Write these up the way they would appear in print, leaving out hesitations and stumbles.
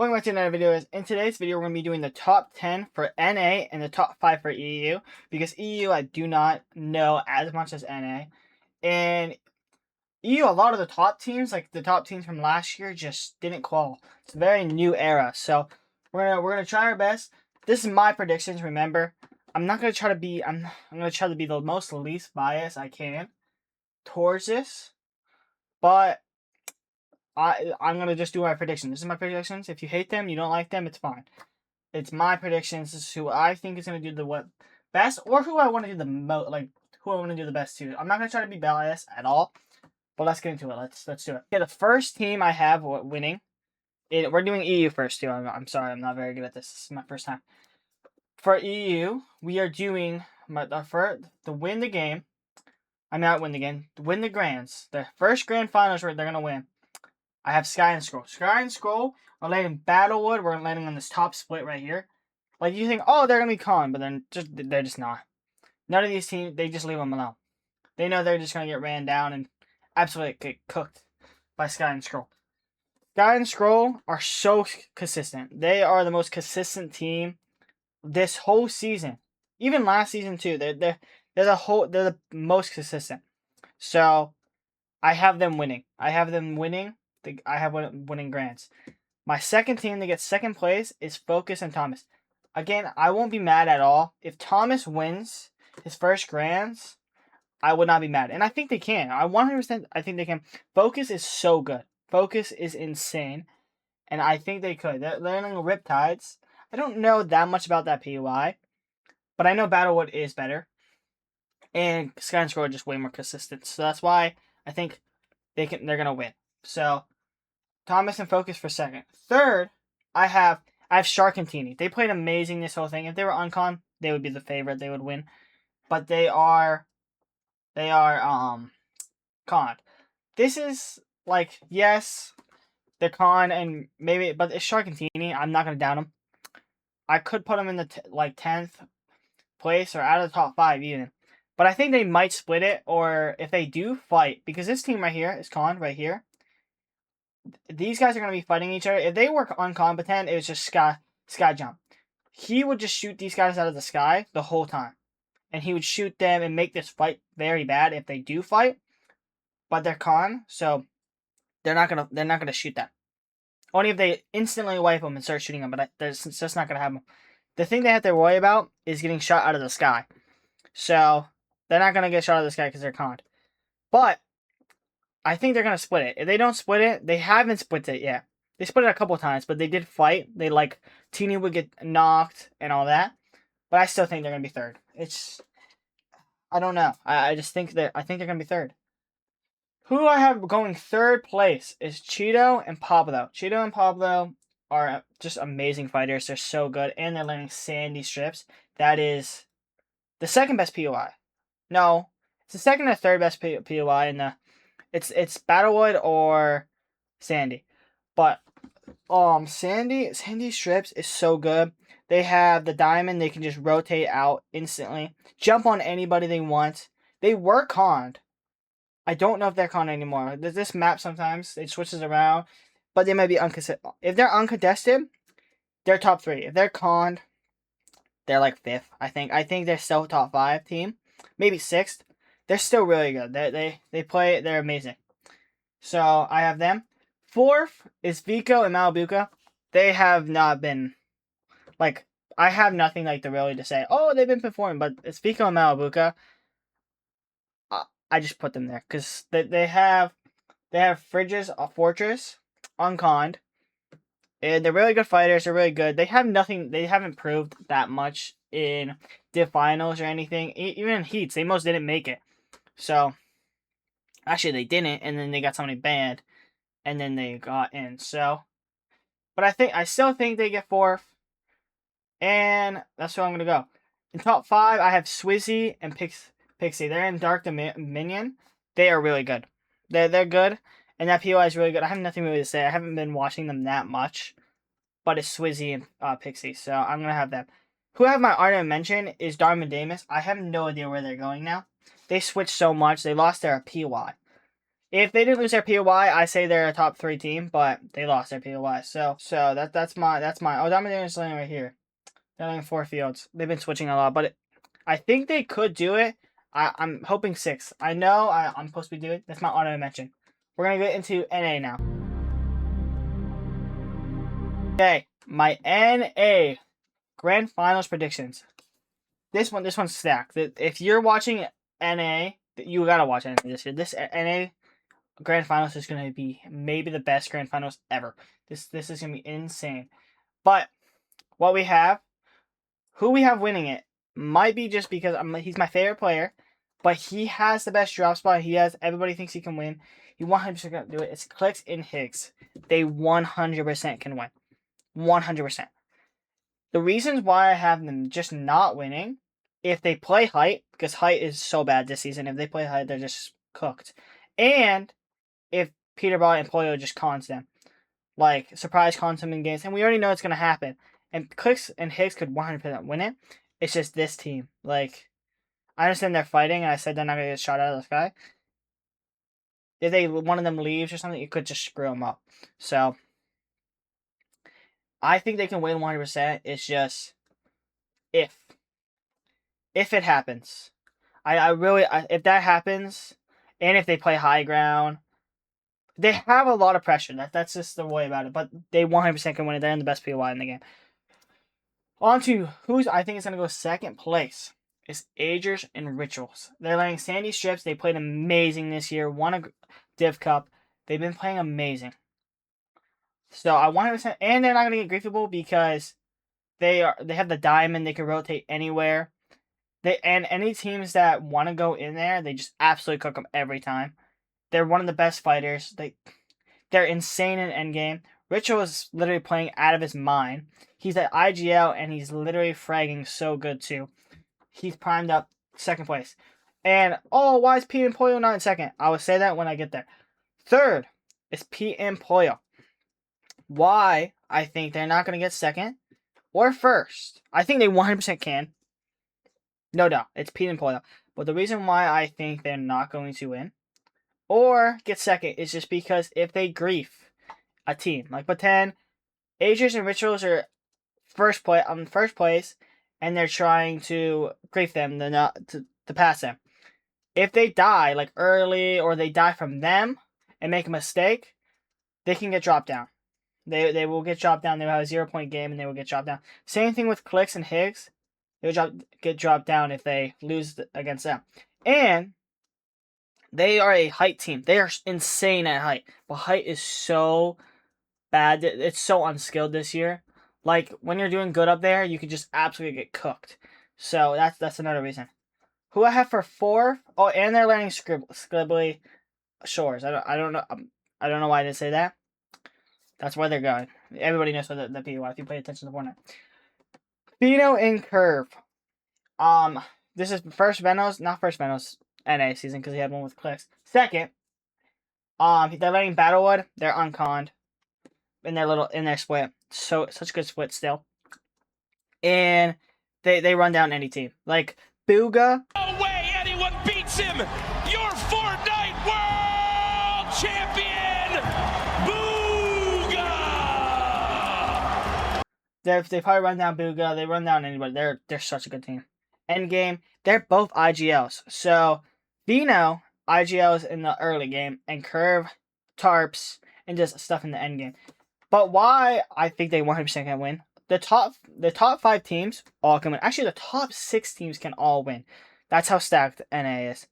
Welcome back to another video. In today's video, we're going to be doing the top 10 for NA and the top 5 for EU. Because EU, I do not know as much as NA. And EU, a lot of the top teams, like the top teams from last year, just didn't qualify. It's a very new era. So we're gonna try our best. This is my predictions, remember. I'm not gonna try to be I'm gonna try to be the most least biased I can towards this. But I'm gonna just do my predictions. This is my predictions. If you hate them, you don't like them, it's fine. It's my predictions. This is who I think is gonna do the best, or who I want to do the most, like who I want to do the best to. I'm not gonna try to be biased at all, but let's get into it. Let's do it. Okay, the first team I have winning. We're doing EU first too. I'm sorry, I'm not very good at this. This is my first time. For EU, we are doing to win the game. I'm not win the game. To win the grands. The first grand finals where they're gonna win. I have Sky and Scroll. Sky and Scroll are landing Battlewood. We're landing on this top split right here. Like, you think, oh, they're going to be con, but then they're just not. None of these teams, they just leave them alone. They know they're just going to get ran down and absolutely get cooked by Sky and Scroll. Sky and Scroll are so consistent. They are the most consistent team this whole season. Even last season, too. They're the most consistent. So, I have them winning. I have winning grands. My second team to get second place is Focus and Thomas. Again, I won't be mad at all. If Thomas wins his first grands, I would not be mad. And I think they can. I 100% I think they can. Focus is so good. Focus is insane. And I think they could. They're learning Riptides. I don't know that much about that PUI. But I know Battlewood is better. And Sky and Scroll are just way more consistent. So that's why I think they're going to win. So, Thomas and Focus for second. Third, I have Shark and Teeny. They played amazing this whole thing. If they were uncon, they would be the favorite. They would win. But they are con. This is like, yes, they're con and maybe, but it's Shark and Teeny. I'm not gonna down them. I could put them in the 10th place or out of the top 5 even. But I think they might split it, or if they do fight, because this team right here is con right here. These guys are going to be fighting each other. If they were incompetent, it was just sky jump. He would just shoot these guys out of the sky the whole time. And he would shoot them and make this fight very bad if they do fight. But they're con, so they're not gonna shoot them. Only if they instantly wipe them and start shooting them, but it's just not gonna happen. The thing they have to worry about is getting shot out of the sky. So they're not gonna get shot out of the sky because they're conned. But I think they're going to split it. If they don't split it, they haven't split it yet. They split it a couple times, but they did fight. They, Teeny would get knocked and all that. But I still think they're going to be third. I don't know. I think they're going to be third. Who I have going third place is Cheeto and Pablo. Cheeto and Pablo are just amazing fighters. They're so good. And they're learning Sandy strips. That is the second best POI. No, it's the second or third best POI in the... It's Battlewood or Sandy. But Sandy strips is so good. They have the diamond, they can just rotate out instantly. Jump on anybody they want. They were conned. I don't know if they're conned anymore. There's this map sometimes, it switches around. But they might be uncontested. If they're uncontested, they're top 3. If they're conned, they're like 5th, I think. I think they're still top 5 team. Maybe 6th. They're still really good. They play. They're amazing. So I have them. 4th is Vico and Malabuka. They have not been I have nothing really to say. Oh, they've been performing, but it's Vico and Malabuka. I just put them there because they have Fridges, a Fortress, unconned. And they're really good fighters. They're really good. They have nothing. They haven't proved that much in Div finals or anything. Even in heats, they most didn't make it. So, actually they didn't, and then they got somebody banned, and then they got in. So, but I still think they get 4th, and that's where I'm gonna go. In top 5, I have Swizzy and Pixie. They're in Dark Dominion. They are really good. They're good, and that POI is really good. I have nothing really to say. I haven't been watching them that much, but it's Swizzy and Pixie, so I'm gonna have them. Who I have my honorable mention is Darmadamus. I have no idea where they're going now. They switched so much. They lost their PY. If they didn't lose their POY, I say they're a top 3 team, but they lost their POY. So that's my oh, Dominator is landing right here. They're landing 4 fields. They've been switching a lot, but I think they could do it. I'm hoping 6. I know I'm supposed to be doing. That's my auto mention. We're gonna get into NA now. Okay, my NA Grand Finals predictions. This one's stacked. If you're watching NA, you gotta watch NA this year. This NA Grand Finals is gonna be maybe the best Grand Finals ever. This is gonna be insane. But what we have, who we have winning it, might be just because he's my favorite player, but he has the best drop spot. Everybody thinks he can win. He 100% gonna do it. It's Clicks and Higgs. They 100% can win. 100%. The reasons why I have them just not winning, if they play Height, because Height is so bad this season. If they play Height, they're just cooked. And if Peterball and Polio just cons them. Like, surprise cons them in games. And we already know it's going to happen. And Clicks and Higgs could 100% win it. It's just this team. Like, I understand they're fighting, and I said they're not going to get shot out of the sky. If one of them leaves or something, it could just screw them up. So, I think they can win 100%. It's just if it happens. If that happens, and if they play high ground, they have a lot of pressure. That's just the way about it. But they 100% can win it. They're in the best POI in the game. On to who's I think is going to go second place. It's Agers and Rituals. They're letting Sandy Strips. They played amazing this year. Won a Div Cup. They've been playing amazing. So I 100%, and they're not going to get griefable because they have the diamond. They can rotate anywhere. And any teams that want to go in there, they just absolutely cook them every time. They're one of the best fighters. They're insane in endgame. Ritual is literally playing out of his mind. He's at IGL, and he's literally fragging so good, too. He's primed up second place. And, why is Pete and Pollo not in second? I will say that when I get there. Third is Pete and Pollo. Why I think they're not going to get second or first. I think they 100% can. No doubt. It's Pete and Pollo. But the reason why I think they're not going to win or get second is just because if they grief a team, like pretend Agers and Rituals are first place, and they're trying to grief them to pass them. If they die like early or they die from them and make a mistake, they can get dropped down. They will get dropped down. They will have a 0-point game and they will get dropped down. Same thing with Clicks and Higgs. They will get dropped down if they lose against them. And they are a height team. They are insane at height. But height is so bad. It's so unskilled this year. Like, when you're doing good up there, you could just absolutely get cooked. So, that's another reason. Who I have for 4? Oh, and they're learning Scribbly Shores. I don't know. I don't know why I didn't say that. That's where they're going. Everybody knows what the POI if you pay attention to Fortnite. Pheno and Curve. This is not first Venos NA season because he had one with Clicks. Second, they're letting Battlewood. They're unconned in their split. So such a good split still. And they run down any team. Like Booga. No way anyone beats him! Your Fortnite World Champion! Booga! They probably run down Booga. They run down anybody. They're such a good team. Endgame, they're both IGLs. So Vino IGLs in the early game and Curve Tarps and just stuff in the endgame. But why I think they 100% can win? The top 5 teams all can win. Actually, the top 6 teams can all win. That's how stacked NA is.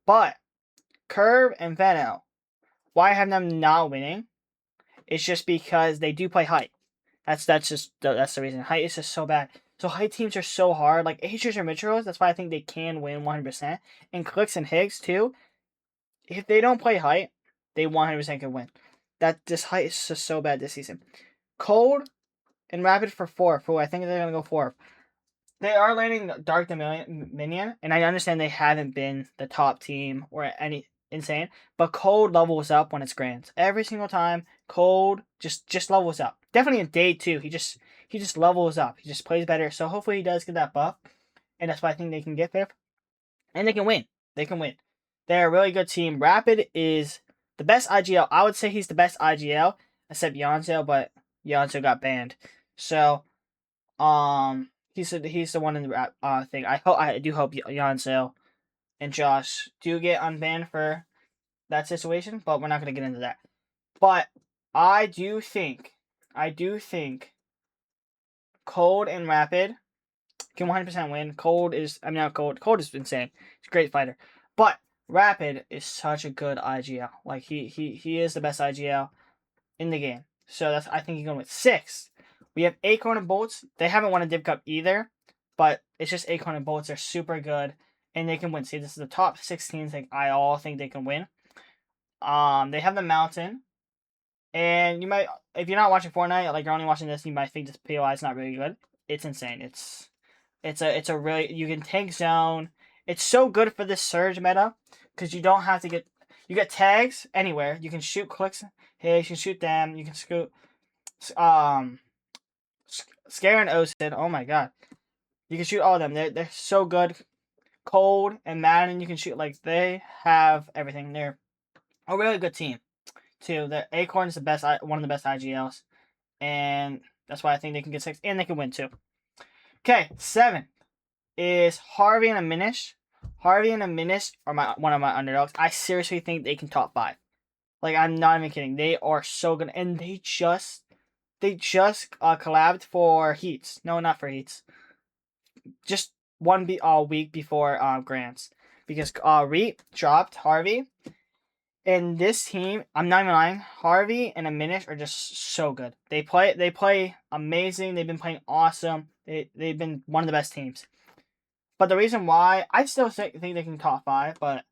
But Curve and Veno, why I have them not winning? It's just because they do play height. That's the reason. Height is just so bad. So height teams are so hard. Like Agers and Mitchell's, that's why I think they can win 100%. And Clicks and Higgs too. If they don't play height, they 100% can win. This height is just so bad this season. Cold and Rapid for 4. I think they're gonna go 4. They are landing Dark Dominion, and I understand they haven't been the top team or any insane, but Cold levels up when it's Grands. Every single time, Cold just levels up. Definitely in day 2, he just levels up. He just plays better. So hopefully he does get that buff, and that's why I think they can get 5th, and they can win. They can win. They're a really good team. Rapid is the best IGL. I would say he's the best IGL, except Yonzo, but Yonzo got banned. So, he's the one in the thing. I do hope Yonzo and Josh do get unbanned for that situation, but we're not gonna get into that. But I do think Cold and Rapid can 100% win. Cold is, I mean, not Cold. Cold is insane. He's a great fighter. But Rapid is such a good IGL. Like, he is the best IGL in the game. So I think he's going with 6. We have Acorn and Bolts. They haven't won a Div Cup either. But it's just Acorn and Bolts are super good. And they can win. See, this is the top 16 thing. I all think they can win. They have the Mountain. And you might, if you're not watching Fortnite, like you're only watching this, you might think this POI is not really good. It's insane. It's a really, you can tank zone. It's so good for this Surge meta because you don't have to you get tags anywhere. You can shoot clicks. Hey, you can shoot them. You can scoot. Scare and Osid. Oh my god, you can shoot all of them. They're so good. Cold and Madden, you can shoot, like, they have everything. They're a really good team too. The Acorn is one of the best IGLs, and that's why I think they can get 6 and they can win too. Okay, 7 is Harvey and Aminish. Harvey and Aminish are one of my underdogs. I seriously think they can top 5. Like, I'm not even kidding. They are so good, and they just collabed for Heats. No, not for Heats. Just one week before GRANDS, because Reet dropped Harvey. And this team, I'm not even lying, Harvey and Aminish are just so good. They play amazing. They've been playing awesome. They've been one of the best teams. But the reason why, I still think they can top 5, but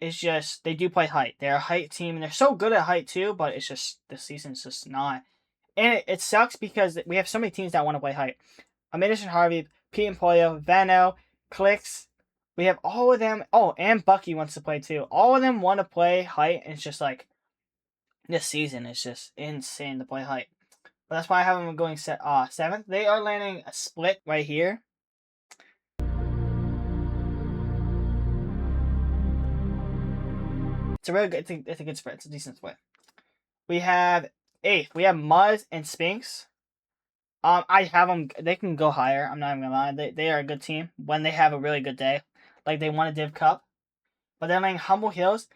it's just, they do play height. They're a height team, and they're so good at height too, but it's just, this season's just not. And it sucks because we have so many teams that want to play height. Aminish and Harvey, Pete and Polio, Vano, Clicks. We have all of them. Oh, and Bucky wants to play too. All of them want to play height, and it's just like, this season is just insane to play height. But that's why I have them going 7th. They are landing a split right here. It's a really good. It's a good split. It's a decent split. We have 8th. We have Muzz and Spinks. I have them. They can go higher. I'm not even gonna lie. They are a good team when they have a really good day. Like, they won a Div Cup. But then, like, Humble Hills,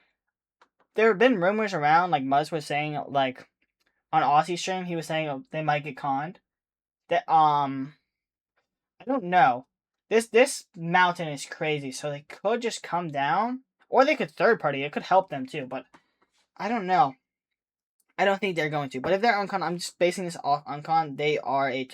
there have been rumors around, like Muzz was saying, like, on Aussie stream, he was saying they might get conned. That I don't know. This mountain is crazy, so they could just come down, or they could third party. It could help them too, but I don't know. I don't think they're going to. But if they're uncon, I'm just basing this off uncon. They are a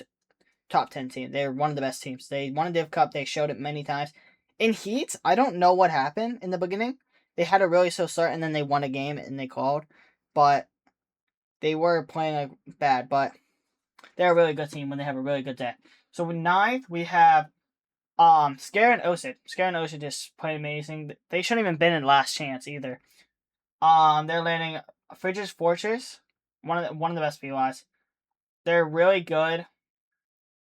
top 10 team. They're one of the best teams. They won a Div Cup. They showed it many times. In Heats, I don't know what happened in the beginning. They had a really slow start, and then they won a game, and they called. But they were playing like bad. But they're a really good team when they have a really good day. So with 9th, we have Scare and Osid. Scare and Osid just played amazing. They shouldn't even been in Last Chance either. They're landing Fridge's Fortress, one of the best POIs. They're really good.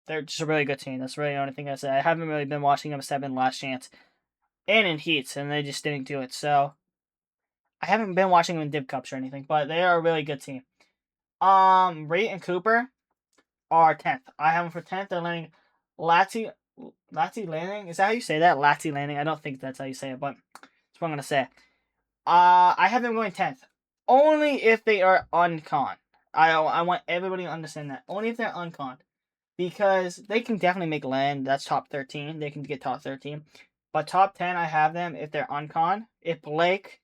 They're just a really good team. That's really the only thing I say. I haven't really been watching them except in Last Chance and in Heats, and they just didn't do it. So I haven't been watching them in Div Cups or anything, but they are a really good team. Rate and Cooper are 10th. I have them for 10th. They're landing Lati Landing. Is that how you say that? Lati Landing. I don't think that's how you say it, but that's what I'm gonna say. I have them going 10th. Only if they are uncon. I want everybody to understand that. Only if they're uncon. Because they can definitely make land. That's top 13. They can get top 13. But top 10, I have them if they're uncon. If Blake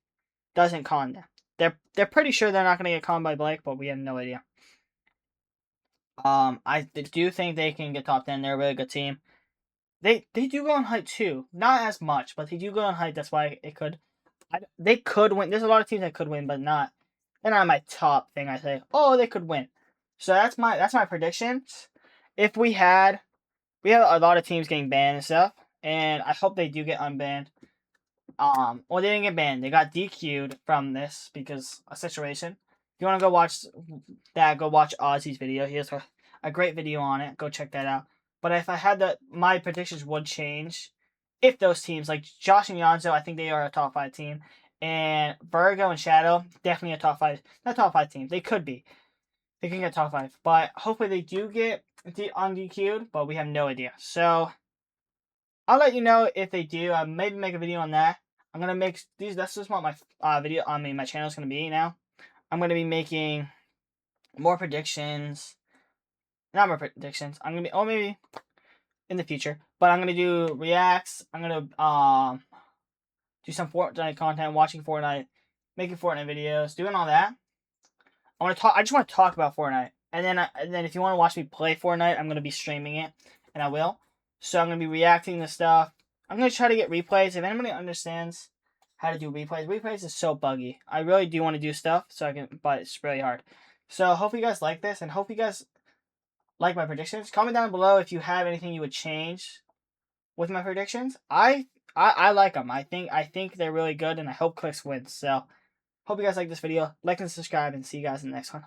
doesn't con them. They're pretty sure they're not going to get conned by Blake, but we have no idea. I do think they can get top 10. They're a really good team. They do go on height too. Not as much, but they do go on height. That's why it could. They could win. There's a lot of teams that could win, but not. They're not my top thing. I say, oh, they could win. So that's my predictions. If we have a lot of teams getting banned and stuff, and I hope they do get unbanned. Well, they didn't get banned. They got DQ'd from this because a situation. If you want to go watch that, go watch Ozzy's video. He has a great video on it. Go check that out. But if I had my predictions would change if those teams, like Josh and Yonzo, I think they are a top 5 team. And Virgo and Shadow, definitely a top 5. Not top 5 team. They could be. They can get top 5. But hopefully they do get DQ'd, but we have no idea. So, I'll let you know if they do. I'll maybe make a video on that. I'm going to make these. That's just what my video, my channel is going to be now. I'm going to be making more predictions. Not more predictions. I'm going to be, maybe in the future. But I'm going to do reacts. I'm going to, do some Fortnite content, watching Fortnite, making Fortnite videos, doing all that. I just want to talk about Fortnite, and then if you want to watch me play Fortnite, I'm gonna be streaming it, and I will. So I'm gonna be reacting to stuff. I'm gonna try to get replays. If anybody understands how to do replays is so buggy. I really do want to do stuff but it's really hard. So hope you guys like this, and hope you guys like my predictions. Comment down below if you have anything you would change with my predictions. I like them. I think they're really good, and I hope Clicks wins. So, hope you guys like this video. Like and subscribe, and see you guys in the next one.